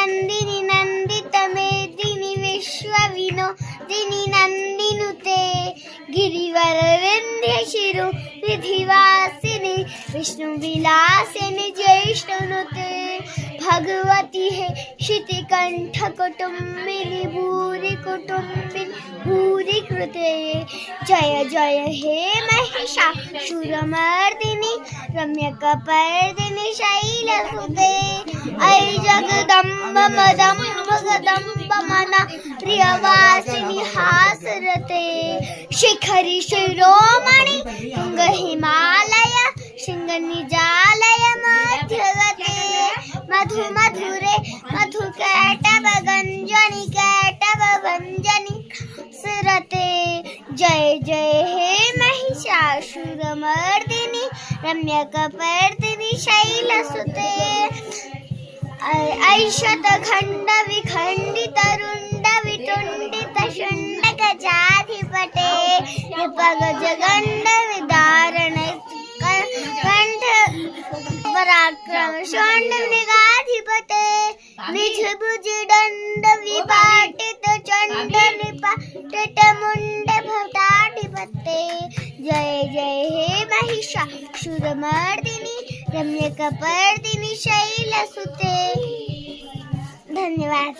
नंदिनी नंदित मेदिनी विश्वविनोदिनी नंदिनुते गिरिवर विंध्य शिरो विधिवासिनी विष्णु विलासिनी ज्येष्ठनुते भगवती हे शितिकंठ कुटुंबिनी भूरि कुटुंबिनी भूरि कृते जय जय हे महिषासुरमर्दिनी रम्यकपर्दिनी शैलसुते ऐ जगदम्ब मदम्ब गदम्ब मना प्रियवासिनी हासरते शिखरि शिरोमणि तुंग हिमालय शिंग निजालय मध्यगते मधु मधुरे मधु कैटव गंजनी कैटव भंजनी सुरते जय जय हे महिषासुरमर्दिनी रम्यकपर्दिनी शैलसुते ऐशत खंड विखंडित रुंड वितुंडित शुंड गजाधिपते विपगज गंड विदारण कंठ पराक्रम शोंड मृगाधिपते निजभुज दंड विपाटित चंड निपाटित मुंड भटाधिपते जय जय हे महिषासुरमर्दिनी रम्यकपर्दिनी शैलसुते. धन्यवाद.